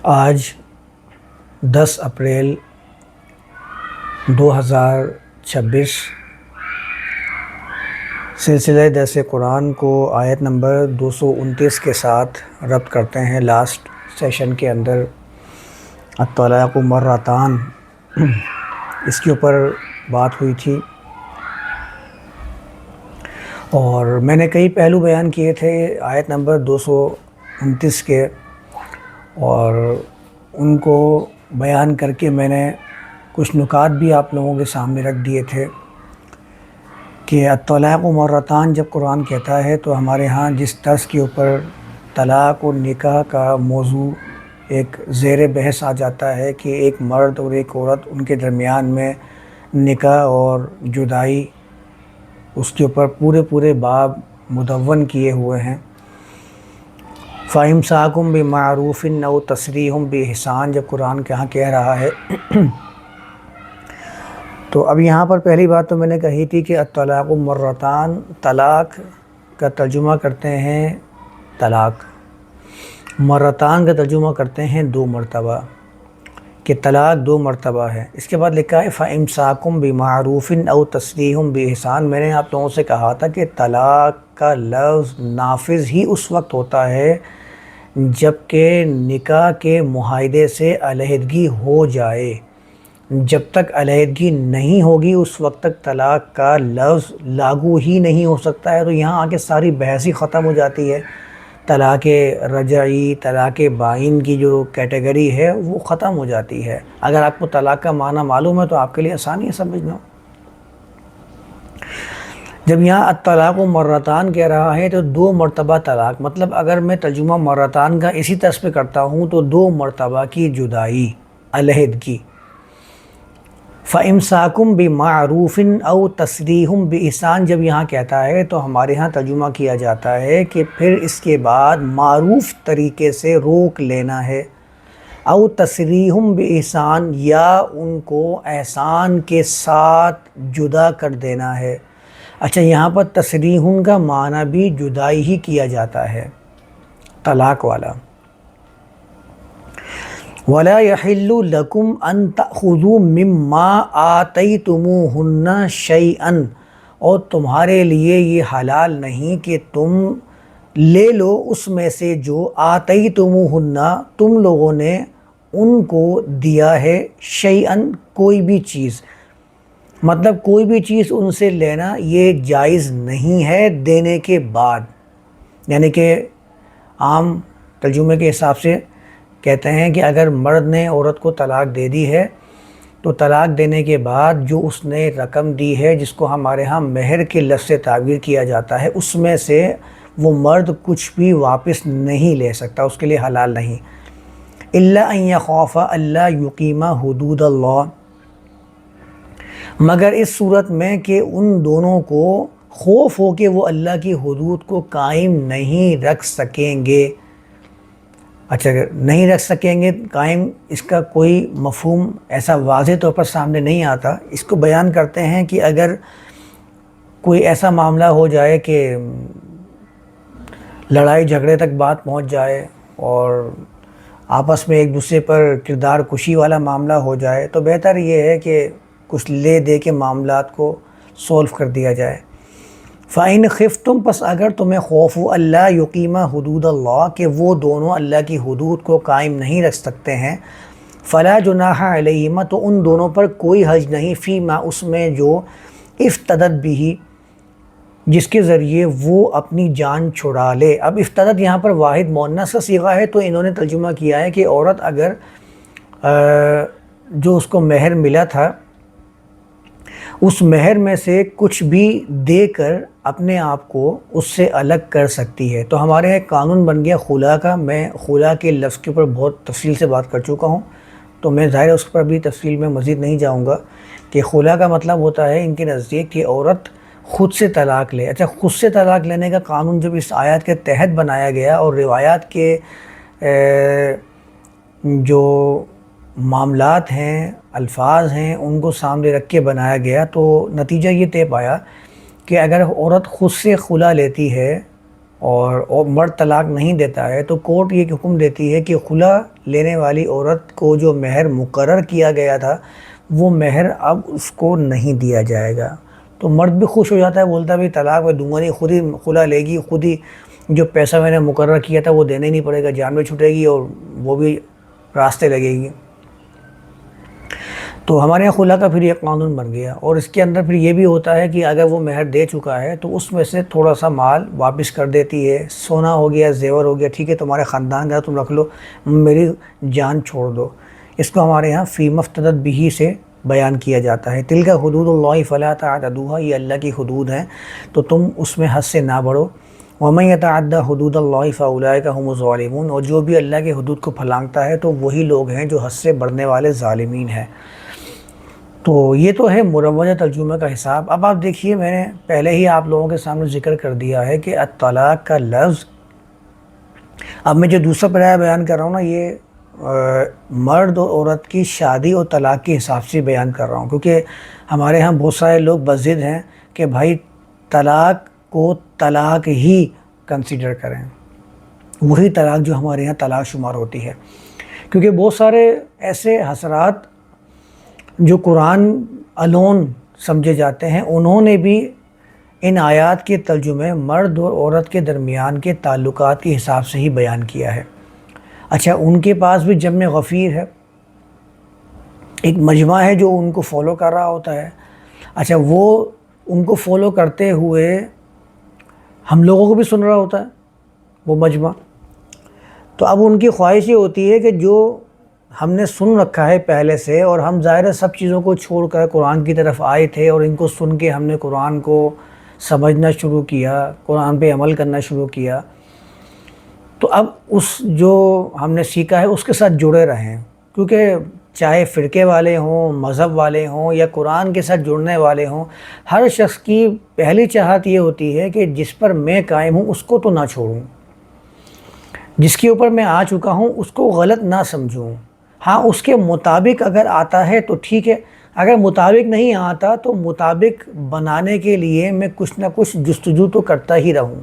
آج 10 اپریل 2026 سلسلہ درس قرآن کو آیت نمبر 229 کے ساتھ ربط کرتے ہیں۔ لاسٹ سیشن کے اندر الطلاق مرتان اس کے اوپر بات ہوئی تھی، اور میں نے کئی پہلو بیان کیے تھے آیت نمبر 229 کے، اور ان کو بیان کر کے میں نے کچھ نکات بھی آپ لوگوں کے سامنے رکھ دیے تھے کہ الطلاق مرتان جب قرآن کہتا ہے تو ہمارے ہاں جس طرز کے اوپر طلاق اور نکاح کا موضوع ایک زیر بحث آ جاتا ہے کہ ایک مرد اور ایک عورت ان کے درمیان میں نکاح اور جدائی، اس کے اوپر پورے باب مدون کیے ہوئے ہیں۔ فَإِمْسَاكٌ بِمَعْرُوفٍ أَوْ تَسْرِيحٌ بِإِحْسَانٍ جب قرآن کہاں کہہ رہا ہے تو اب یہاں پر پہلی بات تو میں نے کہی تھی کہ الطلاق مرتان، طلاق کا ترجمہ کرتے ہیں طلاق، مرتان کا ترجمہ کرتے ہیں 2 مرتبہ، کہ طلاق 2 مرتبہ ہے۔ اس کے بعد لکھا ہے فَإِمْسَاكٌ بِمَعْرُوفٍ أَوْ تَسْرِيحٌ بِإِحْسَانٍ۔ میں نے آپ لوگوں سے کہا تھا کہ طلاق کا لفظ نافذ ہی اس وقت ہوتا ہے جب کہ نکاح کے معاہدے سے علیحدگی ہو جائے۔ جب تک علیحدگی نہیں ہوگی اس وقت تک طلاق کا لفظ لاگو ہی نہیں ہو سکتا ہے۔ تو یہاں آ کے ساری بحث ہی ختم ہو جاتی ہے۔ طلاق رجعی، طلاق بائن کی جو کیٹیگری ہے وہ ختم ہو جاتی ہے۔ اگر آپ کو طلاق کا معنی معلوم ہے تو آپ کے لیے آسانی ہے سمجھنا۔ جب یہاں الطلاق مرتان کہہ رہا ہے تو 2 مرتبہ طلاق، مطلب اگر میں ترجمہ مرتان کا اسی طرز پہ کرتا ہوں تو 2 مرتبہ کی جدائی، علیحدگی۔ فَإِمْسَاكٌ بِمَعْرُوفٍ أَوْ تَسْرِيحٌ بِإِحْسَانٍ جب یہاں کہتا ہے تو ہمارے ہاں ترجمہ کیا جاتا ہے کہ پھر اس کے بعد معروف طریقے سے روک لینا ہے، او تسریحٌ بِإِحْسَانٍ یا ان کو احسان کے ساتھ جدا کر دینا ہے۔ اچھا، یہاں پر تسریحٌ کا معنی بھی جدائی ہی کیا جاتا ہے، طلاق والا۔ وَلَا يَحِلُّ لَكُمْ أَن تَأْخُذُوا مِمَّا آتَيْتُمُوهُنَّ شَيْئًا، اور تمہارے لیے یہ حلال نہیں کہ تم لے لو اس میں سے جو آتَيْتُمُوهُنَّ تم لوگوں نے ان کو دیا ہے، شَيْئًا کوئی بھی چیز، مطلب کوئی بھی چیز ان سے لینا یہ جائز نہیں ہے دینے کے بعد۔ یعنی کہ عام ترجمے کے حساب سے کہتے ہیں کہ اگر مرد نے عورت کو طلاق دے دی ہے تو طلاق دینے کے بعد جو اس نے رقم دی ہے، جس کو ہمارے ہاں مہر کے لفظ سے تعبیر کیا جاتا ہے، اس میں سے وہ مرد کچھ بھی واپس نہیں لے سکتا، اس کے لیے حلال نہیں۔ إِلَّا أَن يَخَافَ أَلَّا يُقِيمَ حُدُودَ اللَّهِ، مگر اس صورت میں کہ ان دونوں کو خوف ہو کہ وہ اللہ کی حدود کو قائم نہیں رکھ سکیں گے۔ اچھا، اگر نہیں رکھ سکیں گے قائم، اس کا کوئی مفہوم ایسا واضح طور پر سامنے نہیں آتا۔ اس کو بیان کرتے ہیں کہ اگر کوئی ایسا معاملہ ہو جائے کہ لڑائی جھگڑے تک بات پہنچ جائے اور آپس میں ایک دوسرے پر کردار کشی والا معاملہ ہو جائے، تو بہتر یہ ہے کہ کچھ لے دے کے معاملات کو سولف کر دیا جائے۔ فَإِنْ خِفْتُمْ، پس اگر تمہیں خوف ہو اللہ یقیم حدود اللہ، کہ وہ دونوں اللہ کی حدود کو قائم نہیں رکھ سکتے ہیں، فلا جناح علیہما، تو ان دونوں پر کوئی حرج نہیں، فیما اس میں جو افتدت بھی، جس کے ذریعے وہ اپنی جان چھڑا لے۔ اب افتدت یہاں پر واحد مؤنث کا صیغہ ہے، تو انہوں نے ترجمہ کیا ہے کہ عورت اگر جو اس کو مہر ملا تھا اس مہر میں سے کچھ بھی دے کر اپنے آپ کو اس سے الگ کر سکتی ہے۔ تو ہمارے ایک قانون بن گیا خلا کا۔ میں خلا کے لفظ کے اوپر بہت تفصیل سے بات کر چکا ہوں، تو میں ظاہر اس پر بھی تفصیل میں مزید نہیں جاؤں گا کہ خلا کا مطلب ہوتا ہے ان کے نزدیک کہ عورت خود سے طلاق لے۔ اچھا، خود سے طلاق لینے کا قانون جب اس آیات کے تحت بنایا گیا اور روایات کے جو معاملات ہیں، الفاظ ہیں، ان کو سامنے رکھ کے بنایا گیا، تو نتیجہ یہ طے پایا کہ اگر عورت خود سے خلا لیتی ہے اور مرد طلاق نہیں دیتا ہے تو کورٹ یہ حکم دیتی ہے کہ خلا لینے والی عورت کو جو مہر مقرر کیا گیا تھا وہ مہر اب اس کو نہیں دیا جائے گا. تو مرد بھی خوش ہو جاتا ہے, بولتا ہے بھائی طلاق میں دوں گا نہیں, خود ہی خلا لے گی, خود ہی جو پیسہ میں نے مقرر کیا تھا وہ دینا ہی نہیں پڑے گا, جان بھی چھٹے گی اور وہ بھی راستے لگے گی. تو ہمارے یہاں خلا کا پھر یہ قانون بن گیا, اور اس کے اندر پھر یہ بھی ہوتا ہے کہ اگر وہ مہر دے چکا ہے تو اس میں سے تھوڑا سا مال واپس کر دیتی ہے. سونا ہو گیا, زیور ہو گیا, ٹھیک ہے تمہارے خاندان کا تم رکھ لو, میری جان چھوڑ دو. اس کو ہمارے یہاں فی مفتدت بہ سے بیان کیا جاتا ہے. تلک حدود اللہ فلا تعتدوها, یہ اللہ کی حدود ہیں تو تم اس میں حد سے نہ بڑھو. ومن یتعد حدود اللہ فاولئک هم الظالمون, اور جو بھی اللہ کے حدود کو پھلانگتا ہے تو وہی لوگ ہیں جو حد سے بڑھنے والے ظالمین ہیں. تو یہ تو ہے مروجہ ترجمہ کا حساب. اب آپ دیکھیے, میں نے پہلے ہی آپ لوگوں کے سامنے ذکر کر دیا ہے کہ الطلاق کا لفظ, اب میں جو دوسرا پرایہ بیان کر رہا ہوں نا, یہ مرد اور عورت کی شادی اور طلاق کے حساب سے بیان کر رہا ہوں, کیونکہ ہمارے ہاں بہت سارے لوگ بضد ہیں کہ بھائی طلاق کو طلاق ہی کنسیڈر کریں, وہی طلاق جو ہمارے یہاں طلاق شمار ہوتی ہے. کیونکہ بہت سارے ایسے حضرات جو قرآن الون سمجھے جاتے ہیں, انہوں نے بھی ان آیات کے ترجمے مرد اور عورت کے درمیان کے تعلقات کے حساب سے ہی بیان کیا ہے. اچھا, ان کے پاس بھی جمع غفیر ہے, ایک مجمع ہے جو ان کو فالو کر رہا ہوتا ہے. اچھا, وہ ان کو فالو کرتے ہوئے ہم لوگوں کو بھی سن رہا ہوتا ہے وہ مجمع. تو اب ان کی خواہش یہ ہوتی ہے کہ جو ہم نے سن رکھا ہے پہلے سے, اور ہم ظاہر سب چیزوں کو چھوڑ کر قرآن کی طرف آئے تھے, اور ان کو سن کے ہم نے قرآن کو سمجھنا شروع کیا, قرآن پہ عمل کرنا شروع کیا, تو اب اس جو ہم نے سیکھا ہے اس کے ساتھ جڑے رہیں. کیونکہ چاہے فرقے والے ہوں, مذہب والے ہوں, یا قرآن کے ساتھ جڑنے والے ہوں, ہر شخص کی پہلی چاہت یہ ہوتی ہے کہ جس پر میں قائم ہوں اس کو تو نہ چھوڑوں, جس کے اوپر میں آ چکا ہوں اس کو غلط نہ سمجھوں. ہاں, اس کے مطابق اگر آتا ہے تو ٹھیک ہے, اگر مطابق نہیں آتا تو مطابق بنانے کے لیے میں کچھ نہ کچھ جستجو تو کرتا ہی رہوں.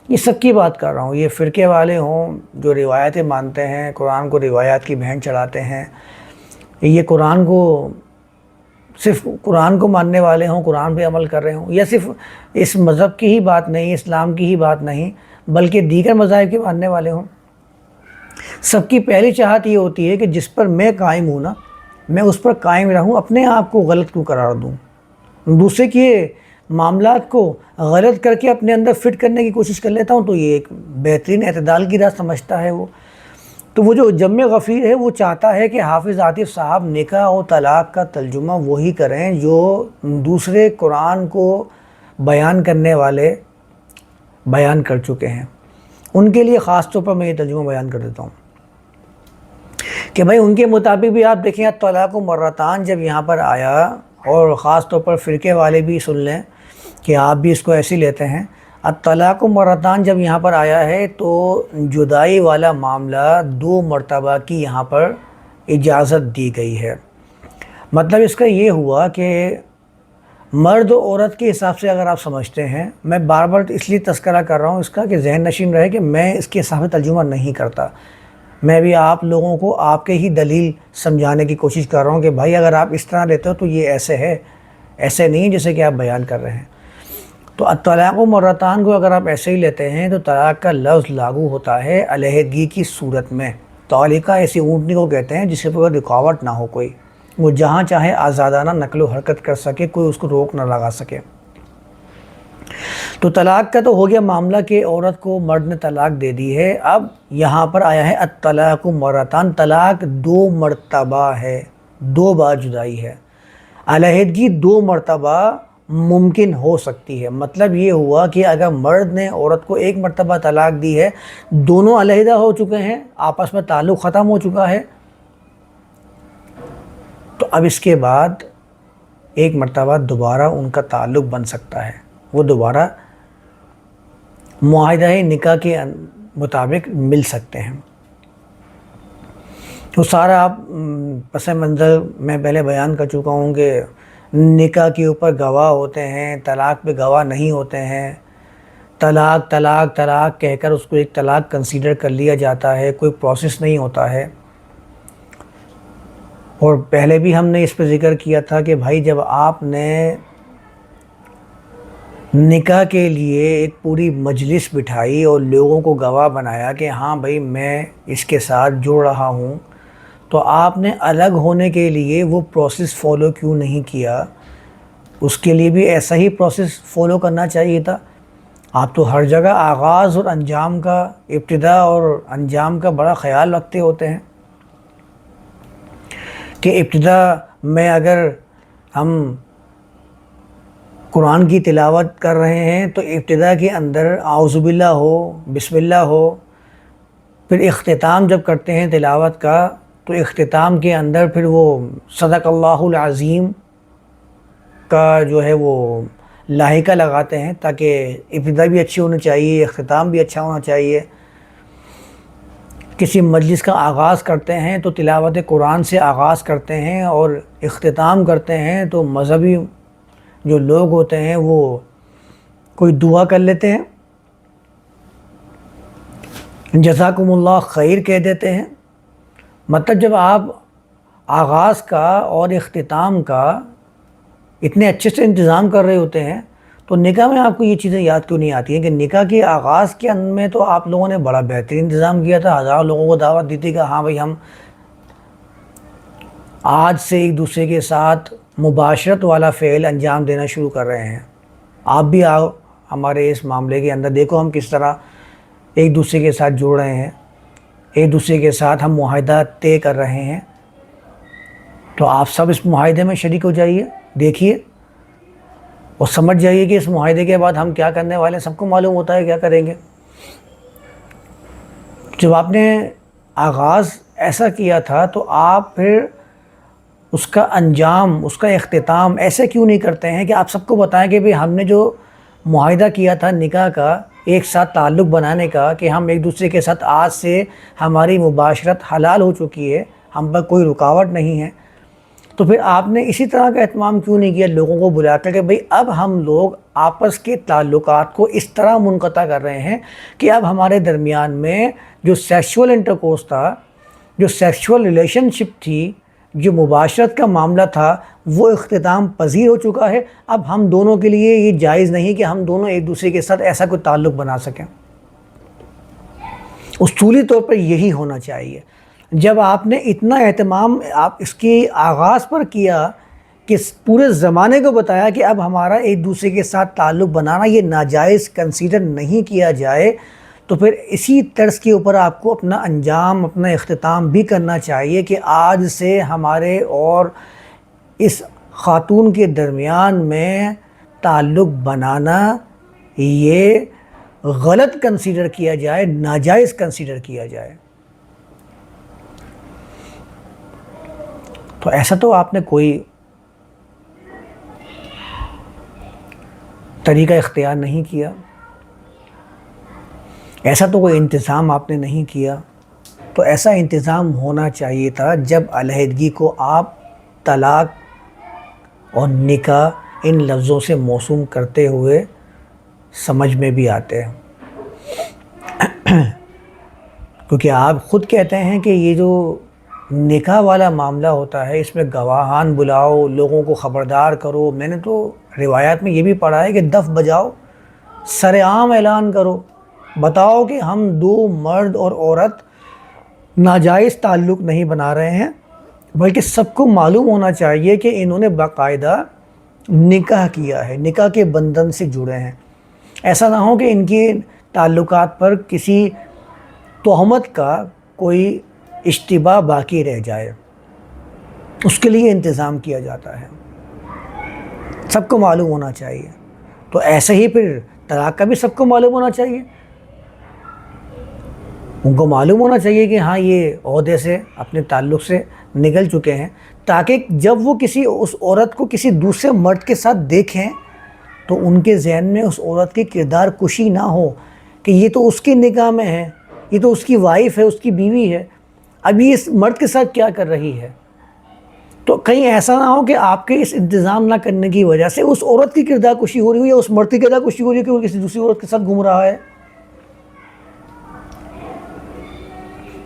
یہ سب کی بات کر رہا ہوں, یہ فرقے والے ہوں جو روایتیں مانتے ہیں, قرآن کو روایات کی بہن چڑھاتے ہیں, یہ قرآن کو صرف قرآن کو ماننے والے ہوں, قرآن پہ عمل کر رہے ہوں, یا صرف اس مذہب کی ہی بات نہیں, اسلام کی ہی بات نہیں, بلکہ دیگر مذاہب کے ماننے والے ہوں, سب کی پہلی چاہت یہ ہوتی ہے کہ جس پر میں قائم ہوں نا, میں اس پر قائم رہوں, اپنے آپ کو غلط کیوں قرار دوں. دوسرے کے معاملات کو غلط کر کے اپنے اندر فٹ کرنے کی کوشش کر لیتا ہوں, تو یہ ایک بہترین اعتدال کی راہ سمجھتا ہے وہ. تو وہ جو جمع غفیر ہے وہ چاہتا ہے کہ حافظ عاطف صاحب نکاح و طلاق کا ترجمہ وہی کریں جو دوسرے قرآن کو بیان کرنے والے بیان کر چکے ہیں. ان کے لیے خاص طور پر میں یہ ترجمہ بیان کر دیتا ہوں کہ بھائی ان کے مطابق بھی آپ دیکھیں, طلاق و مرتان جب یہاں پر آیا, اور خاص طور پر فرقے والے بھی سن لیں کہ آپ بھی اس کو ایسے لیتے ہیں, الطلاق و مرتان جب یہاں پر آیا ہے تو جدائی والا معاملہ 2 مرتبہ کی یہاں پر اجازت دی گئی ہے. مطلب اس کا یہ ہوا کہ مرد و عورت کے حساب سے اگر آپ سمجھتے ہیں, میں بار بار اس لیے تذکرہ کر رہا ہوں اس کا کہ ذہن نشین رہے کہ میں اس کے حساب سے ترجمہ نہیں کرتا, میں بھی آپ لوگوں کو آپ کے ہی دلیل سمجھانے کی کوشش کر رہا ہوں کہ بھائی اگر آپ اس طرح لیتے ہو تو یہ ایسے ہے, ایسے نہیں جیسے کہ آپ بیان کر رہے ہیں. تو الطلاق و مرتان کو اگر آپ ایسے ہی لیتے ہیں تو طلاق کا لفظ لاگو ہوتا ہے علیحدگی کی صورت میں. تعلقہ ایسی اونٹنی کو کہتے ہیں جس کے اوپر رکاوٹ نہ ہو, کوئی وہ جہاں چاہے آزادانہ نقل و حرکت کر سکے, کوئی اس کو روک نہ لگا سکے. تو طلاق کا تو ہو گیا معاملہ کہ عورت کو مرد نے طلاق دے دی ہے. اب یہاں پر آیا ہے الطلاق مرتان, طلاق 2 مرتبہ ہے, 2 بار جدائی ہے. علیحدگی 2 مرتبہ ممکن ہو سکتی ہے. مطلب یہ ہوا کہ اگر مرد نے عورت کو 1 مرتبہ طلاق دی ہے, دونوں علیحدہ ہو چکے ہیں, آپس میں تعلق ختم ہو چکا ہے, تو اب اس کے بعد 1 مرتبہ دوبارہ ان کا تعلق بن سکتا ہے, وہ دوبارہ معاہدہ نکاح کے مطابق مل سکتے ہیں. تو سارا آپ پس منظر میں پہلے بیان کر چکا ہوں کہ نکاح کے اوپر گواہ ہوتے ہیں, طلاق پہ گواہ نہیں ہوتے ہیں, طلاق طلاق طلاق کہہ کر اس کو ایک طلاق کنسیڈر کر لیا جاتا ہے، کوئی پروسیس نہیں ہوتا ہے۔ اور پہلے بھی ہم نے اس پہ ذکر کیا تھا کہ بھائی جب آپ نے نکاح کے لیے ایک پوری مجلس بٹھائی اور لوگوں کو گواہ بنایا کہ ہاں بھائی میں اس کے ساتھ جڑ رہا ہوں، تو آپ نے الگ ہونے کے لیے وہ پروسیس فالو کیوں نہیں کیا؟ اس کے لیے بھی ایسا ہی پروسیس فالو کرنا چاہیے تھا۔ آپ تو ہر جگہ آغاز اور انجام کا، ابتدا اور انجام کا بڑا خیال رکھتے ہوتے ہیں کہ ابتدا میں اگر ہم قرآن کی تلاوت کر رہے ہیں تو ابتدا کے اندر اعوذ باللہ ہو، بسم اللہ ہو، پھر اختتام جب کرتے ہیں تلاوت کا تو اختتام کے اندر پھر وہ صدق اللہ العظیم کا جو ہے وہ لاحقہ لگاتے ہیں، تاکہ ابتدا بھی اچھی ہونی چاہیے، اختتام بھی اچھا ہونا چاہیے۔ کسی مجلس کا آغاز کرتے ہیں تو تلاوت قرآن سے آغاز کرتے ہیں، اور اختتام کرتے ہیں تو مذہبی جو لوگ ہوتے ہیں وہ کوئی دعا کر لیتے ہیں، جزاکم اللہ خیر کہہ دیتے ہیں۔ مطلب جب آپ آغاز کا اور اختتام کا اتنے اچھے سے انتظام کر رہے ہوتے ہیں تو نکاح میں آپ کو یہ چیزیں یاد کیوں نہیں آتی ہیں کہ نکاح کے آغاز کے اندر میں تو آپ لوگوں نے بڑا بہترین انتظام کیا تھا، ہزاروں لوگوں کو دعوت دی تھی کہ ہاں بھائی ہم آج سے ایک دوسرے کے ساتھ مباشرت والا فعل انجام دینا شروع کر رہے ہیں، آپ بھی آؤ ہمارے اس معاملے کے اندر، دیکھو ہم کس طرح ایک دوسرے کے ساتھ جڑ رہے ہیں، ایک دوسرے کے ساتھ ہم معاہدہ طے کر رہے ہیں۔ تو آپ سب اس معاہدے میں شریک ہو جائیے، دیکھیے اور سمجھ جائیے کہ اس معاہدے کے بعد ہم کیا کرنے والے ہیں، سب کو معلوم ہوتا ہے کیا کریں گے۔ جب آپ نے آغاز ایسا کیا تھا تو آپ پھر اس کا انجام، اس کا اختتام ایسے کیوں نہیں کرتے ہیں کہ آپ سب کو بتائیں کہ ہم نے جو معاہدہ کیا تھا نکاح کا، ایک ساتھ تعلق بنانے کا، کہ ہم ایک دوسرے کے ساتھ آج سے ہماری مباشرت حلال ہو چکی ہے، ہم پر کوئی رکاوٹ نہیں ہے، تو پھر آپ نے اسی طرح کا اہتمام کیوں نہیں کیا لوگوں کو بلا کر کہ بھئی اب ہم لوگ آپس کے تعلقات کو اس طرح منقطع کر رہے ہیں کہ اب ہمارے درمیان میں جو سیکشول انٹرکورس تھا، جو سیکشول ریلیشن شپ تھی، جو مباشرت کا معاملہ تھا، وہ اختتام پذیر ہو چکا ہے۔ اب ہم دونوں کے لیے یہ جائز نہیں کہ ہم دونوں ایک دوسرے کے ساتھ ایسا کوئی تعلق بنا سکیں۔ اصولی طور پر یہی ہونا چاہیے۔ جب آپ نے اتنا اہتمام آپ اس کی آغاز پر کیا کہ پورے زمانے کو بتایا کہ اب ہمارا ایک دوسرے کے ساتھ تعلق بنانا یہ ناجائز کنسیڈر نہیں کیا جائے، تو پھر اسی طرز کے اوپر آپ کو اپنا انجام، اپنا اختتام بھی کرنا چاہیے کہ آج سے ہمارے اور اس خاتون کے درمیان میں تعلق بنانا یہ غلط کنسیڈر کیا جائے، ناجائز کنسیڈر کیا جائے۔ تو ایسا تو آپ نے کوئی طریقہ اختیار نہیں کیا، ایسا تو کوئی انتظام آپ نے نہیں کیا۔ تو ایسا انتظام ہونا چاہیے تھا جب علیحدگی کو آپ طلاق اور نکاح ان لفظوں سے موسوم کرتے ہوئے سمجھ میں بھی آتے ہیں، کیونکہ آپ خود کہتے ہیں کہ یہ جو نکاح والا معاملہ ہوتا ہے اس میں گواہان بلاؤ، لوگوں کو خبردار کرو۔ میں نے تو روایات میں یہ بھی پڑھا ہے کہ دف بجاؤ، سر عام اعلان کرو، بتاؤ کہ ہم دو مرد اور عورت ناجائز تعلق نہیں بنا رہے ہیں، بلکہ سب کو معلوم ہونا چاہیے کہ انہوں نے باقاعدہ نکاح کیا ہے، نکاح کے بندھن سے جڑے ہیں۔ ایسا نہ ہو کہ ان کے تعلقات پر کسی تہمت کا کوئی اشتباہ باقی رہ جائے، اس کے لیے انتظام کیا جاتا ہے، سب کو معلوم ہونا چاہیے۔ تو ایسے ہی پھر طلاق کا بھی سب کو معلوم ہونا چاہیے، ان کو معلوم ہونا چاہیے کہ ہاں یہ عہدے سے، اپنے تعلق سے نکل چکے ہیں، تاکہ جب وہ کسی اس عورت کو کسی دوسرے مرد کے ساتھ دیکھیں تو ان کے ذہن میں اس عورت کی کردار کشی نہ ہو کہ یہ تو اس کی نکاح میں ہے، یہ تو اس کی وائف ہے، اس کی بیوی ہے، اب یہ اس مرد کے ساتھ کیا کر رہی ہے۔ تو کہیں ایسا نہ ہو کہ آپ کے اس انتظام نہ کرنے کی وجہ سے اس عورت کی کردار کشی ہو رہی ہو یا اس مرد کی کردار کشی ہو رہی ہے کہ وہ کسی دوسری عورت کے ساتھ گھوم رہا ہے.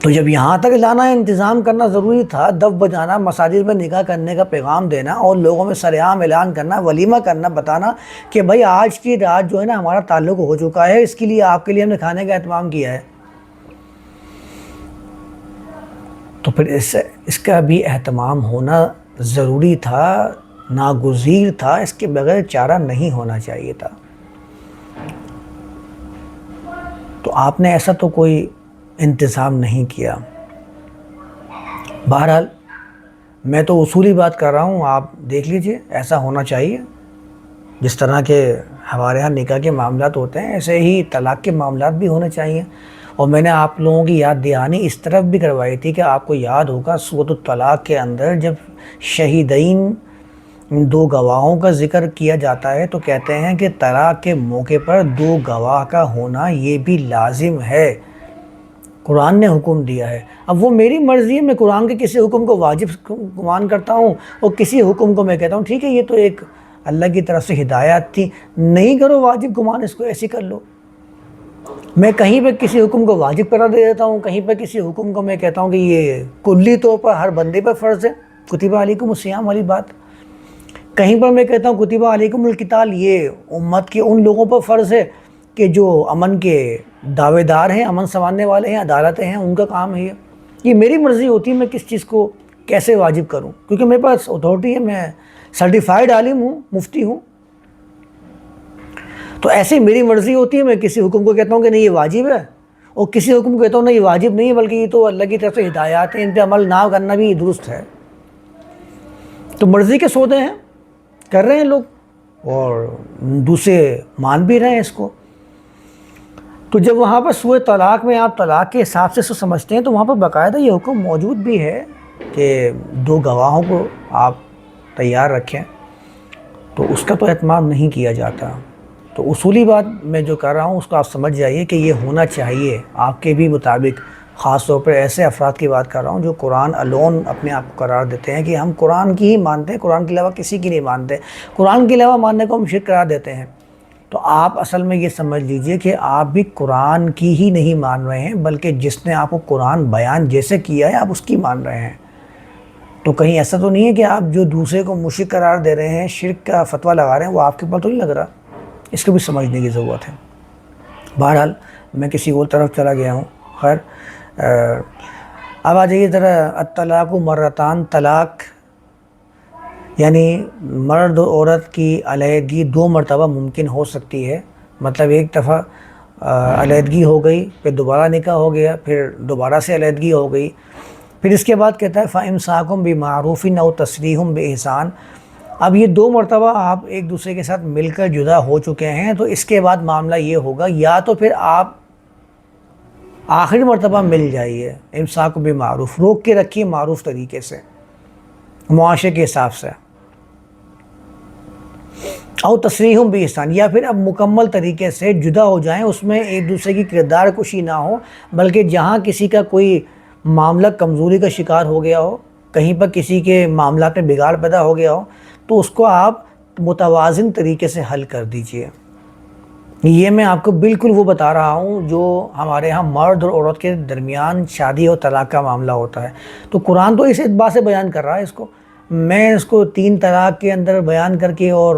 تو جب یہاں تک لانا انتظام کرنا ضروری تھا، دف بجانا، مساجد میں نکاح کرنے کا پیغام دینا اور لوگوں میں سر عام اعلان کرنا، ولیمہ کرنا، بتانا کہ بھائی آج کی رات جو ہے نا ہمارا تعلق ہو چکا ہے، اس کے لیے آپ کے لیے ہم نے کھانے کا اہتمام کیا ہے، تو پھر اس کا بھی اہتمام ہونا ضروری تھا، ناگزیر تھا، اس کے بغیر چارہ نہیں ہونا چاہیے تھا. تو آپ نے ایسا تو کوئی انتظام نہیں کیا. بہرحال میں تو اصولی بات کر رہا ہوں، آپ دیکھ لیجئے ایسا ہونا چاہیے. جس طرح کے ہمارے ہاں نکاح کے معاملات ہوتے ہیں ایسے ہی طلاق کے معاملات بھی ہونے چاہیے. اور میں نے آپ لوگوں کی یاد دہانی اس طرف بھی کروائی تھی کہ آپ کو یاد ہوگا سورۃ الطلاق کے اندر جب شہیدین دو گواہوں کا ذکر کیا جاتا ہے تو کہتے ہیں کہ طلاق کے موقع پر دو گواہ کا ہونا یہ بھی لازم ہے، قرآن نے حکم دیا ہے. اب وہ میری مرضی ہے، میں قرآن کے کسی حکم کو واجب گمان کرتا ہوں اور کسی حکم کو میں کہتا ہوں ٹھیک ہے یہ تو ایک اللہ کی طرف سے ہدایت تھی، نہیں کرو واجب گمان، اس کو ایسی کر لو. میں کہیں پہ کسی حکم کو واجب قرار دے دیتا ہوں، کہیں پہ کسی حکم کو میں کہتا ہوں کہ یہ کلی طور پر ہر بندے پر فرض ہے، کتب علیکم الصیام والی بات. کہیں پر میں کہتا ہوں کتب علیکم القتال، یہ امت کے ان لوگوں پر فرض ہے کہ جو امن کے دعوے دار ہیں، امن سنوارنے والے ہیں، عدالتیں ہیں، ان کا کام ہے. یہ میری مرضی ہوتی ہے میں کس چیز کو کیسے واجب کروں، کیونکہ میرے پاس اتھارٹی ہے، میں سرٹیفائیڈ عالم ہوں، مفتی ہوں. تو ایسے میری مرضی ہوتی ہے، میں کسی حکم کو کہتا ہوں کہ نہیں یہ واجب ہے اور کسی حکم کو کہتا ہوں نہیں یہ واجب نہیں ہے بلکہ یہ تو اللہ کی طرف سے ہدایات ہیں، ان پہ عمل نہ کرنا بھی درست ہے. تو مرضی کے سودے ہیں، کر رہے ہیں لوگ اور دوسرے مان بھی رہے ہیں اس کو. تو جب وہاں پر سورۃ طلاق میں آپ طلاق کے حساب سے اس کو سمجھتے ہیں تو وہاں پر باقاعدہ یہ حکم موجود بھی ہے کہ دو گواہوں کو آپ تیار رکھیں، تو اس کا تو اہتمام نہیں کیا جاتا. تو اصولی بات میں جو کر رہا ہوں اس کو آپ سمجھ جائیے کہ یہ ہونا چاہیے آپ کے بھی مطابق. خاص طور پر ایسے افراد کی بات کر رہا ہوں جو قرآن الون اپنے آپ کو قرار دیتے ہیں کہ ہم قرآن کی ہی مانتے ہیں، قرآن کے علاوہ کسی کی نہیں مانتے، قرآن کے علاوہ ماننے کو ہم شرک قرار دیتے ہیں. تو آپ اصل میں یہ سمجھ لیجئے کہ آپ بھی قرآن کی ہی نہیں مان رہے ہیں بلکہ جس نے آپ کو قرآن بیان جیسے کیا ہے آپ اس کی مان رہے ہیں. تو کہیں ایسا تو نہیں ہے کہ آپ جو دوسرے کو مشرک قرار دے رہے ہیں، شرک کا فتویٰ لگا رہے ہیں، وہ آپ کے اوپر تو نہیں لگ رہا. اس کو بھی سمجھنے کی ضرورت ہے. بہرحال میں کسی اور طرف چلا گیا ہوں. خیر اب آ جائیے ذرا الطلاق مرتان. طلاق یعنی مرد و عورت کی علیحدگی دو مرتبہ ممکن ہو سکتی ہے. مطلب ایک دفعہ علیحدگی ہو گئی، پھر دوبارہ نکاح ہو گیا، پھر دوبارہ سے علیحدگی ہو گئی، پھر اس کے بعد کہتا ہے فَإِمْسَاكُمْ بِمَعْرُوفٍ أَوْ تَسْرِيحٌ بِإِحْسَانٍ. اب یہ دو مرتبہ آپ ایک دوسرے کے ساتھ مل کر جدا ہو چکے ہیں تو اس کے بعد معاملہ یہ ہوگا یا تو پھر آپ آخری مرتبہ مل جائیے، امساک بمعروف، روک کے رکھیے معروف طریقے سے، معاشرے کے حساب سے، او تصریح بإحسان، یا پھر اب مکمل طریقے سے جدا ہو جائیں، اس میں ایک دوسرے کی کردار کشی نہ ہو بلکہ جہاں کسی کا کوئی معاملہ کمزوری کا شکار ہو گیا ہو، کہیں پر کسی کے معاملات میں بگاڑ پیدا ہو گیا ہو تو اس کو آپ متوازن طریقے سے حل کر دیجئے. یہ میں آپ کو بالکل وہ بتا رہا ہوں جو ہمارے ہاں مرد اور عورت کے درمیان شادی اور طلاق کا معاملہ ہوتا ہے. تو قرآن تو اس اعتبار سے بیان کر رہا ہے اس کو، میں اس کو 3 طلاق کے اندر بیان کر کے اور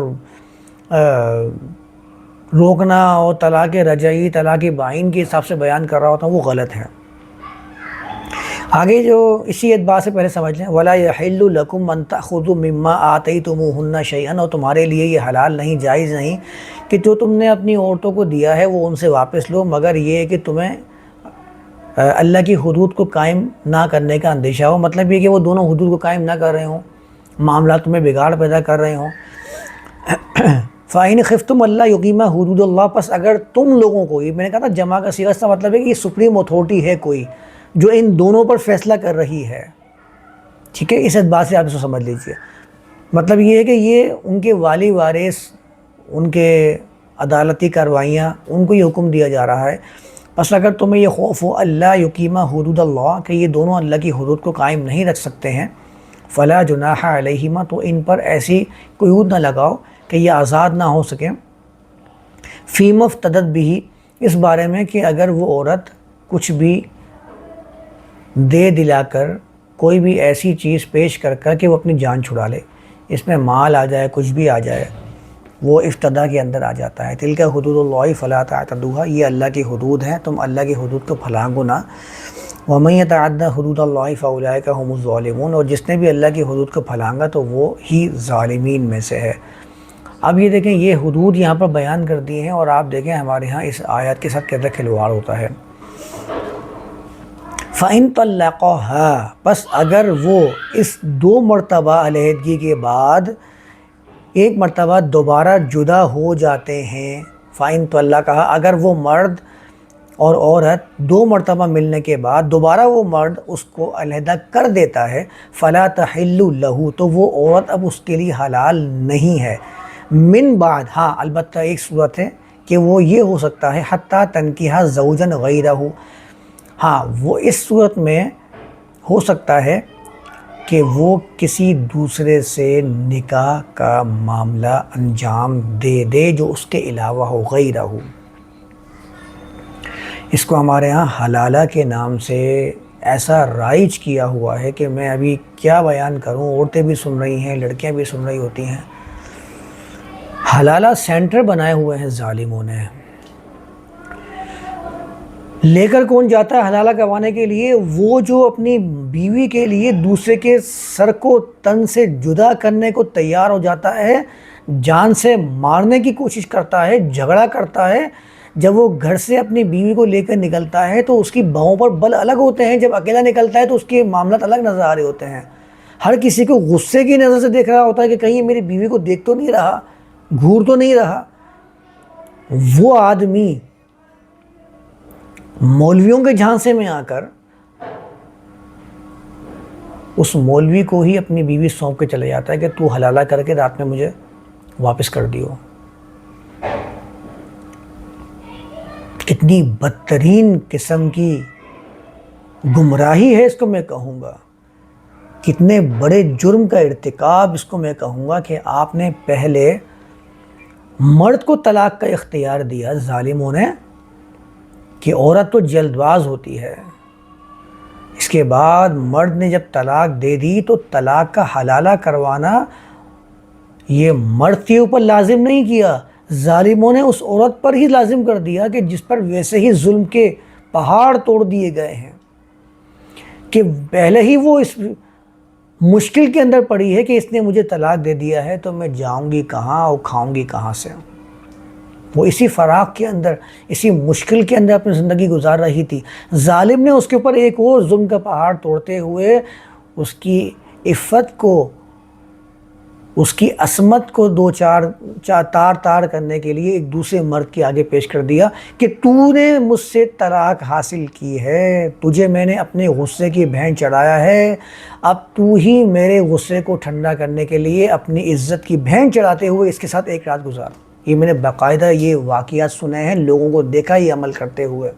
روکنا اور طلاق رجعی، طلاق بائن کے حساب سے بیان کر رہا ہوتا ہوں، وہ غلط ہے. آگے جو اسی اعتبار سے پہلے سمجھ لیں وَلَا يَحِلُّ لَكُمْ أَن تَأْخُذُوا مِمَّا آتَيْتُمُوهُنَّ شَيْئًا، اور تمہارے لیے یہ حلال نہیں، جائز نہیں کہ جو تم نے اپنی عورتوں کو دیا ہے وہ ان سے واپس لو، مگر یہ ہے کہ تمہیں اللہ کی حدود کو قائم نہ کرنے کا اندیشہ ہو. مطلب یہ کہ وہ دونوں حدود کو قائم نہ کر رہے ہوں، معاملات میں بگاڑ پیدا کر رہے ہوں. فَإِنْ خِفْتُمْ أَلَّا يُقِيمَا حُدُودَ اللَّهِ، پس اگر تم لوگوں کو، یہ میں نے کہا تھا جمع کا صیغہ، اس کا مطلب ہے کہ یہ سپریم اتھارٹی ہے کوئی جو ان دونوں پر فیصلہ کر رہی ہے، ٹھیک ہے، اس اعتبار سے آپ اس کو سمجھ لیجئے. مطلب یہ ہے کہ یہ ان کے والی وارث، ان کے عدالتی کارروائیاں، ان کو یہ حکم دیا جا رہا ہے. پس اگر تمہیں یہ خوف ہو اللہ یقیمہ حدود اللہ، کہ یہ دونوں اللہ کی حدود کو قائم نہیں رکھ سکتے ہیں، فلا جناح علیہما، تو ان پر ایسی قیود نہ لگاؤ کہ یہ آزاد نہ ہو سکیں، فیما افتدت بھی، اس بارے میں کہ اگر وہ عورت کچھ بھی دے دلا کر، کوئی بھی ایسی چیز پیش کر کر کہ وہ اپنی جان چھڑا لے، اس میں مال آ جائے، کچھ بھی آ جائے، وہ افتدا کے اندر آ جاتا ہے۔ تلک حدود اللہ فلا تعتدوها، یہ اللہ کی حدود ہیں، تم اللہ کی حدود کو پھلانگو نہ۔ ومن یتعد حدود اللہ فاولئک هم الظالمون، اور جس نے بھی اللہ کی حدود کو پھلانگا تو وہ ہی ظالمین میں سے ہے۔ اب یہ دیکھیں، یہ حدود یہاں پر بیان کر دی ہیں، اور آپ دیکھیں ہمارے ہاں اس آیات کے ساتھ کتنا کھلواڑ ہوتا ہے۔ فَإِن طَلَّقَهَا، بس اگر وہ اس 2 مرتبہ علیحدگی کے بعد ایک مرتبہ دوبارہ جدا ہو جاتے ہیں، فَإِن طَلَّقَهَا، اگر وہ مرد اور عورت 2 مرتبہ ملنے کے بعد دوبارہ وہ مرد اس کو علیحدہ کر دیتا ہے، فَلَا تَحِلُّ لَهُ، تو وہ عورت اب اس کے لیے حلال نہیں ہے، من بعد، ہاں البتہ ایک صورت ہے کہ وہ یہ ہو سکتا ہے حتیٰ تنکیہ زوجن غیرہ، ہاں وہ اس صورت میں ہو سکتا ہے کہ وہ کسی دوسرے سے نکاح کا معاملہ انجام دے دے جو اس کے علاوہ ہو، غیرہ ہو۔ اس کو ہمارے ہاں حلالہ کے نام سے ایسا رائج کیا ہوا ہے کہ میں ابھی کیا بیان کروں، عورتیں بھی سن رہی ہیں، لڑکیاں بھی سن رہی ہوتی ہیں۔ حلالہ سینٹر بنائے ہوئے ہیں ظالموں نے۔ لے کر کون جاتا ہے حلالہ کروانے کے لیے؟ وہ جو اپنی بیوی کے لیے دوسرے کے سر کو تن سے جدا کرنے کو تیار ہو جاتا ہے، جان سے مارنے کی کوشش کرتا ہے، جھگڑا کرتا ہے۔ جب وہ گھر سے اپنی بیوی کو لے کر نکلتا ہے تو اس کی بہوں پر بل الگ ہوتے ہیں، جب اکیلا نکلتا ہے تو اس کے معاملات الگ نظر آ رہے ہوتے ہیں۔ ہر کسی کو غصے کی نظر سے دیکھ رہا ہوتا ہے کہ کہیں میری بیوی کو دیکھ تو نہیں رہا، گھور تو نہیں رہا۔ وہ آدمی مولویوں کے جھانسے میں آ کر اس مولوی کو ہی اپنی بیوی سونپ کے چلے جاتا ہے کہ تو حلالہ کر کے رات میں مجھے واپس کر دیو۔ کتنی بدترین قسم کی گمراہی ہے اس کو میں کہوں گا، کتنے بڑے جرم کا ارتکاب اس کو میں کہوں گا کہ آپ نے پہلے مرد کو طلاق کا اختیار دیا ظالموں نے کہ عورت تو جلد باز ہوتی ہے، اس کے بعد مرد نے جب طلاق دے دی تو طلاق کا حلالہ کروانا یہ مرد کے اوپر لازم نہیں کیا، ظالموں نے اس عورت پر ہی لازم کر دیا کہ جس پر ویسے ہی ظلم کے پہاڑ توڑ دیے گئے ہیں، کہ پہلے ہی وہ اس مشکل کے اندر پڑی ہے کہ اس نے مجھے طلاق دے دیا ہے تو میں جاؤں گی کہاں اور کھاؤں گی کہاں سے۔ وہ اسی فراق کے اندر، اسی مشکل کے اندر اپنی زندگی گزار رہی تھی، ظالم نے اس کے اوپر ایک اور ظلم کا پہاڑ توڑتے ہوئے اس کی عفت کو، اس کی عصمت کو دو چار تار کرنے کے لیے ایک دوسرے مرد کے آگے پیش کر دیا کہ تو نے مجھ سے طلاق حاصل کی ہے، تجھے میں نے اپنے غصے کی بھین چڑھایا ہے، اب تو ہی میرے غصے کو ٹھنڈا کرنے کے لیے اپنی عزت کی بھین چڑھاتے ہوئے اس کے ساتھ ایک رات گزار۔ یہ میں نے باقاعدہ یہ واقعات سنے ہیں، لوگوں کو دیکھا یہ عمل کرتے ہوئے۔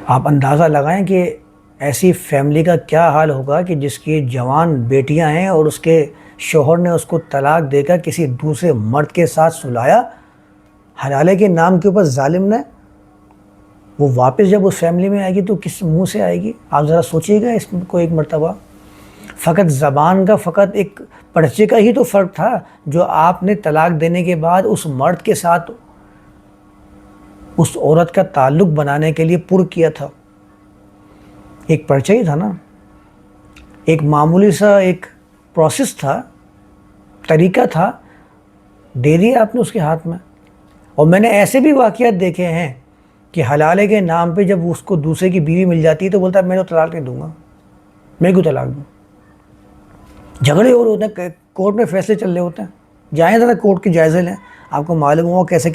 آپ اندازہ لگائیں کہ ایسی فیملی کا کیا حال ہوگا کہ جس کی جوان بیٹیاں ہیں اور اس کے شوہر نے اس کو طلاق دے کر کسی دوسرے مرد کے ساتھ سلایا حلالے کے نام کے اوپر ظالم نے۔ وہ واپس جب اس فیملی میں آئے گی تو کس منہ سے آئے گی؟ آپ ذرا سوچیے گا اس کو ایک مرتبہ۔ فقط زبان کا، فقط ایک پرچے کا ہی تو فرق تھا جو آپ نے طلاق دینے کے بعد اس مرد کے ساتھ اس عورت کا تعلق بنانے کے لیے پر کیا تھا۔ ایک پرچہ ہی تھا نا، ایک معمولی سا ایک پروسیس تھا، طریقہ تھا، دے دیا آپ نے اس کے ہاتھ میں۔ اور میں نے ایسے بھی واقعات دیکھے ہیں کہ حلالے کے نام پہ جب اس کو دوسرے کی بیوی مل جاتی ہے تو بولتا ہے میں تو طلاق نہیں دوں گا، میں کیوں طلاق دوں؟ جھگڑے ہو رہے ہوتے ہیں، کورٹ میں فیصلے چل رہے ہوتے ہیں، جائیں ذرا کورٹ کے جائزے لیں، آپ کو معلوم ہو کیسے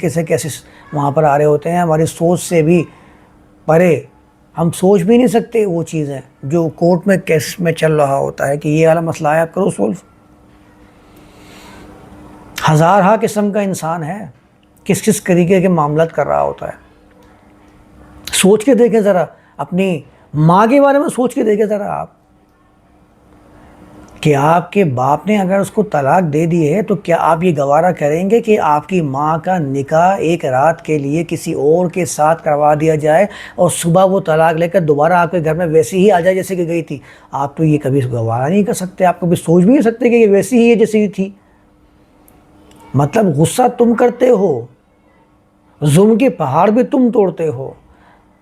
وہاں پر آ رہے ہوتے ہیں، ہماری سوچ سے بھی پرے، ہم سوچ بھی نہیں سکتے وہ چیزیں جو کورٹ میں کیس میں چل رہا ہوتا ہے کہ یہ والا مسئلہ آیا کرو سولو۔ ہزارہ قسم کا انسان ہے، کس طریقے کے معاملات کر رہا ہوتا ہے۔ سوچ کے دیکھیں ذرا، اپنی ماں کے بارے میں سوچ کے دیکھیں ذرا آپ کہ آپ کے باپ نے اگر اس کو طلاق دے دی ہے تو کیا آپ یہ گوارا کریں گے کہ آپ کی ماں کا نکاح ایک رات کے لیے کسی اور کے ساتھ کروا دیا جائے اور صبح وہ طلاق لے کر دوبارہ آپ کے گھر میں ویسی ہی آ جائے جیسے کہ گئی تھی؟ آپ تو یہ کبھی گوارا نہیں کر سکتے، آپ کبھی سوچ بھی نہیں سکتے کہ یہ ویسی ہی ہے جیسی تھی۔ مطلب غصہ تم کرتے ہو، ظلم کے پہاڑ بھی تم توڑتے ہو،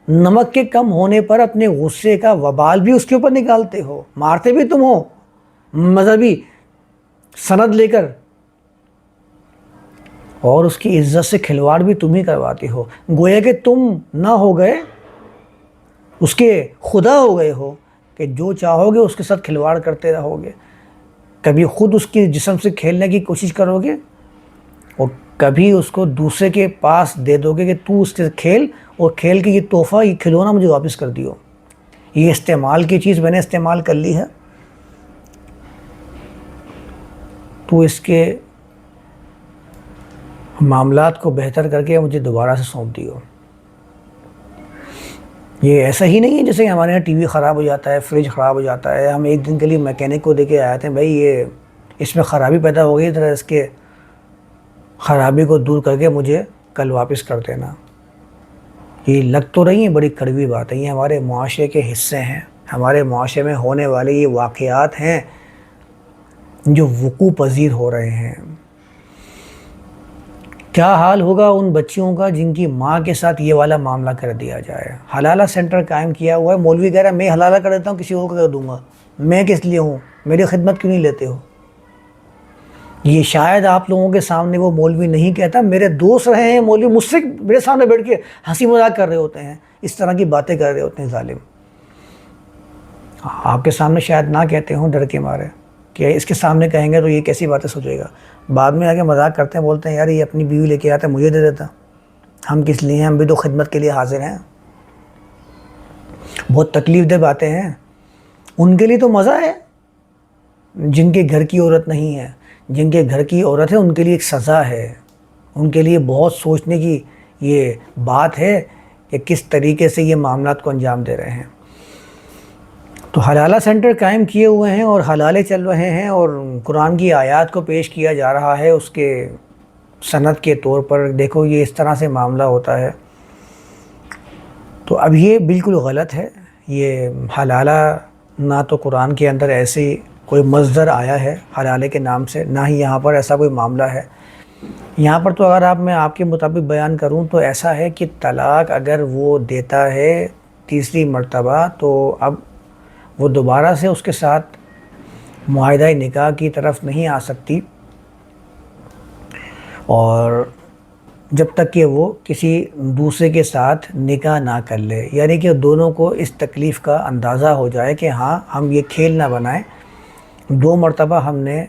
نمک کے کم ہونے پر اپنے غصے کا وبال بھی اس کے اوپر نکالتے ہو، مارتے بھی تم ہو مذہبی سند لے کر، اور اس کی عزت سے کھلواڑ بھی تم ہی کرواتے ہو۔ گویا کہ تم نہ ہو گئے، اس کے خدا ہو گئے ہو کہ جو چاہو گے اس کے ساتھ کھلواڑ کرتے رہو گے، کبھی خود اس کی جسم سے کھیلنے کی کوشش کرو گے اور کبھی اس کو دوسرے کے پاس دے دو گے کہ تو اس سے کھیل، اور کھیل کے یہ تحفہ، یہ کھلونا مجھے واپس کر دیو، یہ استعمال کی چیز میں نے استعمال کر لی ہے، تو اس کے معاملات کو بہتر کر کے مجھے دوبارہ سے سونپ دیو۔ یہ ایسا ہی نہیں ہے جیسے کہ ہمارے یہاں ٹی وی خراب ہو جاتا ہے، فریج خراب ہو جاتا ہے، ہم ایک دن کے لیے میکینک کو دے کے آئے تھے، بھائی یہ اس میں خرابی پیدا ہو گئی، ذرا اس کے خرابی کو دور کر کے مجھے کل واپس کر دینا۔ یہ لگ تو رہی ہیں بڑی کڑوی بات ہے، یہ ہمارے معاشرے کے حصے ہیں، ہمارے معاشرے میں ہونے والے یہ واقعات ہیں جو وقوع پذیر ہو رہے ہیں۔ کیا حال ہوگا ان بچیوں کا جن کی ماں کے ساتھ یہ والا معاملہ کر دیا جائے؟ حلالہ سینٹر قائم کیا ہوا ہے، مولوی کہہ رہا ہے میں حلالہ کر دیتا ہوں، کسی اور کو کر دوں گا، میں کس لیے ہوں، میری خدمت کیوں نہیں لیتے ہو؟ یہ شاید آپ لوگوں کے سامنے وہ مولوی نہیں کہتا، میرے دوست رہے ہیں مولوی، مجھ سے میرے سامنے بیٹھ کے ہنسی مذاق کر رہے ہوتے ہیں، اس طرح کی باتیں کر رہے ہوتے ہیں ظالم۔ آپ کے سامنے شاید نہ کہتے ہوں ڈر کے مارے کہ اس کے سامنے کہیں گے تو یہ کیسی باتیں سوچے گا، بعد میں آگے مذاق کرتے ہیں، بولتے ہیں یار یہ اپنی بیوی لے کے آتا ہے مجھے دے دیتا، ہم کس لیے ہیں، ہم بھی تو خدمت کے لیے حاضر ہیں۔ بہت تکلیف دہ باتیں ہیں، ان کے لیے تو مزہ ہے جن کے گھر کی عورت نہیں ہے، جن کے گھر کی عورت ہے ان کے لیے ایک سزا ہے، ان کے لیے بہت سوچنے کی یہ بات ہے کہ کس طریقے سے یہ معاملات کو انجام دے رہے ہیں۔ تو حلالہ سینٹر قائم کیے ہوئے ہیں اور حلالے چل رہے ہیں، اور قرآن کی آیات کو پیش کیا جا رہا ہے اس کے سند کے طور پر، دیکھو یہ اس طرح سے معاملہ ہوتا ہے۔ تو اب یہ بالکل غلط ہے، یہ حلالہ نہ تو قرآن کے اندر ایسی کوئی مصدر آیا ہے حلالے کے نام سے، نہ ہی یہاں پر ایسا کوئی معاملہ ہے۔ یہاں پر تو اگر میں آپ کے مطابق بیان کروں تو ایسا ہے کہ طلاق اگر وہ دیتا ہے تیسری مرتبہ تو اب وہ دوبارہ سے اس کے ساتھ معاہدہ نکاح کی طرف نہیں آ سکتی، اور جب تک کہ وہ کسی دوسرے کے ساتھ نکاح نہ کر لے، یعنی کہ دونوں کو اس تکلیف کا اندازہ ہو جائے کہ ہاں ہم یہ کھیل نہ بنائیں، 2 مرتبہ ہم نے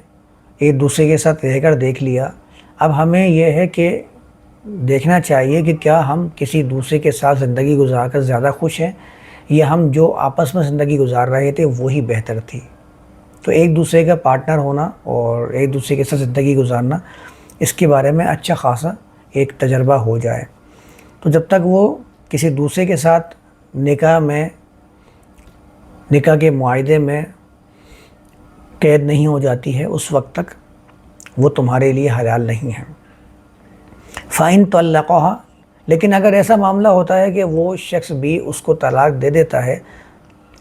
ایک دوسرے کے ساتھ رہ کر دیکھ لیا، اب ہمیں یہ ہے کہ دیکھنا چاہیے کہ کیا ہم کسی دوسرے کے ساتھ زندگی گزار کر زیادہ خوش ہیں یا ہم جو آپس میں زندگی گزار رہے تھے وہی بہتر تھی۔ تو ایک دوسرے کا پارٹنر ہونا اور ایک دوسرے کے ساتھ زندگی گزارنا، اس کے بارے میں اچھا خاصا ایک تجربہ ہو جائے، تو جب تک وہ کسی دوسرے کے ساتھ نکاح کے معاہدے میں قید نہیں ہو جاتی ہے اس وقت تک وہ تمہارے لیے حلال نہیں ہے۔ فَإِن طَلَّقَهَا، لیکن اگر ایسا معاملہ ہوتا ہے کہ وہ شخص بھی اس کو طلاق دے دیتا ہے،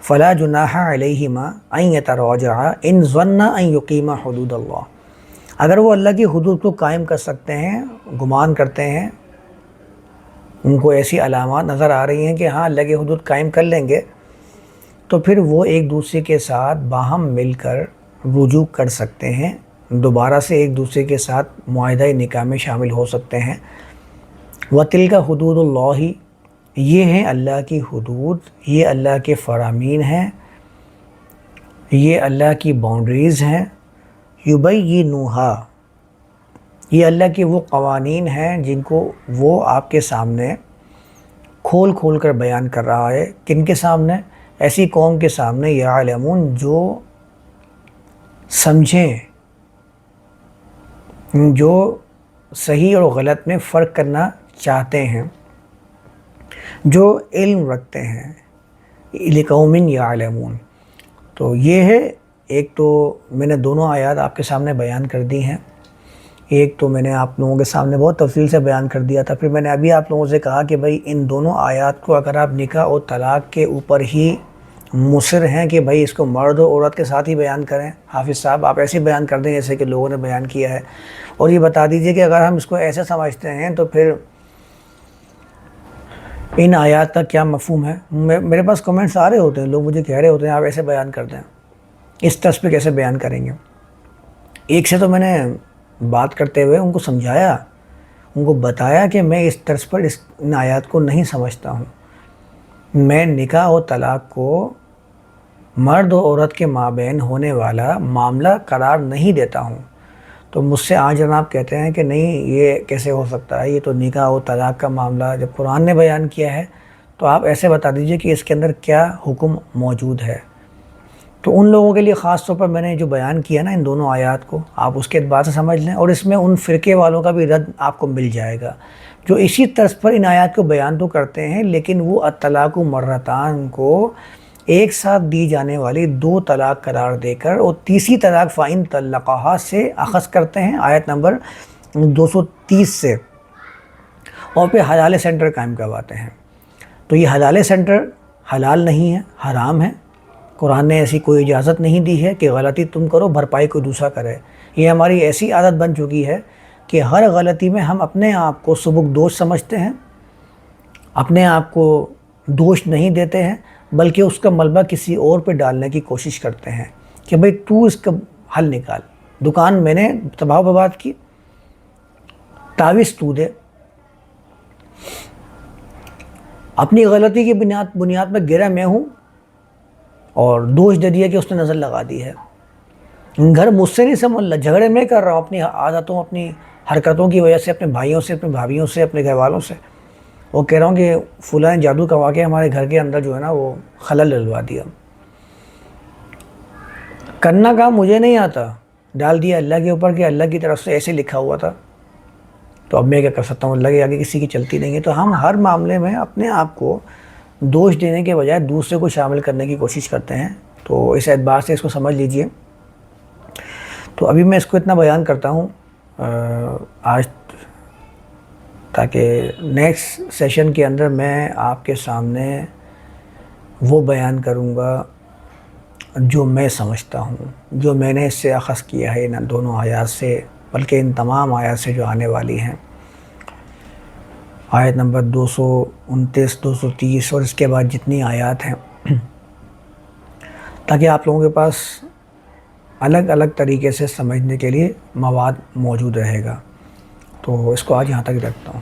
فَلَا جُنَاحَ عَلَيْهِمَا أَن يَتَرَاجَعَا إِن ظَنَّا أَن يُقِيمَا حُدُودَ اللَّهِ، اگر وہ اللہ کی حدود کو قائم کر سکتے ہیں، گمان کرتے ہیں، ان کو ایسی علامات نظر آ رہی ہیں کہ ہاں اللہ کی حدود قائم کر لیں گے، تو پھر وہ ایک دوسرے کے ساتھ باہم مل کر رجوع کر سکتے ہیں، دوبارہ سے ایک دوسرے کے ساتھ معاہدہ نکاح میں شامل ہو سکتے ہیں۔ وَتِلْكَ حُدُودُ اللَّهِ، یہ ہیں اللہ کی حدود، یہ اللہ کے فرامین ہیں، یہ اللہ کی باؤنڈریز ہیں۔ يُبَيِّنُوهَا، یہ اللہ کے وہ قوانین ہیں جن کو وہ آپ کے سامنے کھول کھول کر بیان کر رہا ہے، کن کے سامنے؟ ایسی قوم کے سامنے یعلمون، جو سمجھیں، جو صحیح اور غلط میں فرق کرنا چاہتے ہیں، جو علم رکھتے ہیں، لقوم یعلمون۔ تو یہ ہے، ایک تو میں نے دونوں آیات آپ کے سامنے بیان کر دی ہیں، ایک تو میں نے آپ لوگوں کے سامنے بہت تفصیل سے بیان کر دیا تھا، پھر میں نے ابھی آپ لوگوں سے کہا کہ بھائی ان دونوں آیات کو اگر آپ نکاح اور طلاق کے اوپر ہی مصر ہیں کہ بھائی اس کو مرد و عورت کے ساتھ ہی بیان کریں، حافظ صاحب آپ ایسے بیان کر دیں جیسے کہ لوگوں نے بیان کیا ہے، اور یہ بتا دیجئے کہ اگر ہم اس کو ایسے سمجھتے ہیں تو پھر ان آیات کا کیا مفہوم ہے۔ میرے پاس کمنٹس آ رہے ہوتے ہیں، لوگ مجھے کہہ رہے ہوتے ہیں آپ ایسے بیان کر دیں، اس طرز پہ کیسے بیان کریں گے۔ ایک سے تو میں نے بات کرتے ہوئے ان کو سمجھایا، ان کو بتایا کہ میں اس طرز پر ان آیات کو نہیں سمجھتا ہوں، میں نکاح و طلاق کو مرد و عورت کے مابین ہونے والا معاملہ قرار نہیں دیتا ہوں۔ تو مجھ سے آج جناب کہتے ہیں کہ نہیں یہ کیسے ہو سکتا ہے، یہ تو نکاح و طلاق کا معاملہ جب قرآن نے بیان کیا ہے تو آپ ایسے بتا دیجئے کہ اس کے اندر کیا حکم موجود ہے۔ تو ان لوگوں کے لیے خاص طور پر میں نے جو بیان کیا نا ان دونوں آیات کو، آپ اس کے اعتبار سے سمجھ لیں، اور اس میں ان فرقے والوں کا بھی رد آپ کو مل جائے گا جو اسی طرز پر ان آیات کو بیان تو کرتے ہیں لیکن وہ الطلاق مرتان کو ایک ساتھ دی جانے والی 2 طلاق قرار دے کر اور تیسری طلاق فَإِن طَلَّقَهَا سے اخذ کرتے ہیں آیت نمبر 230 سے، اور پھر حلال سینٹر قائم کرواتے ہیں۔ تو یہ حلال سینٹر حلال نہیں ہے، حرام ہے، قرآن نے ایسی کوئی اجازت نہیں دی ہے کہ غلطی تم کرو بھرپائی کوئی دوسرا کرے۔ یہ ہماری ایسی عادت بن چکی ہے کہ ہر غلطی میں ہم اپنے آپ کو سبک دوش سمجھتے ہیں، اپنے آپ کو دوش نہیں دیتے ہیں بلکہ اس کا ملبہ کسی اور پہ ڈالنے کی کوشش کرتے ہیں کہ بھئی تو اس کا حل نکال، دکان میں نے تباہ و برباد کی، تعویذ تو دے۔ اپنی غلطی کی بنیاد پر گرا میں ہوں اور دوش دے دیا کہ اس نے نظر لگا دی ہے۔ گھر مجھ سے نہیں سنبھل رہا، جھگڑے میں کر رہا ہوں اپنی عادتوں اپنی حرکتوں کی وجہ سے، اپنے بھائیوں سے، اپنے بھابھیوں سے، اپنے گھر والوں سے، وہ کہہ رہا ہوں کہ فلاں نے جادو کروا کے ہمارے گھر کے اندر جو ہے نا وہ خلل ڈلوا دیا۔ کرنا کام مجھے نہیں آتا، ڈال دیا اللہ کے اوپر کہ اللہ کی طرف سے ایسے لکھا ہوا تھا، تو اب میں کیا کر سکتا ہوں، اللہ کے آگے کسی کی چلتی نہیں ہے۔ تو ہم ہر معاملے میں اپنے آپ کو دوش دینے کے بجائے دوسرے کو شامل کرنے کی کوشش کرتے ہیں، تو اس اعتبار سے اس کو سمجھ لیجئے۔ تو ابھی میں اس کو اتنا بیان کرتا ہوں آج، تاکہ نیکسٹ سیشن کے اندر میں آپ کے سامنے وہ بیان کروں گا جو میں سمجھتا ہوں، جو میں نے اس سے اخذ کیا ہے ان دونوں آیات سے، بلکہ ان تمام آیات سے جو آنے والی ہیں، آیت نمبر 229 230 اور اس کے بعد جتنی آیات ہیں، تاکہ آپ لوگوں کے پاس الگ الگ طریقے سے سمجھنے کے لیے مواد موجود رہے گا۔ تو اس کو آج یہاں تک رکھتا ہوں۔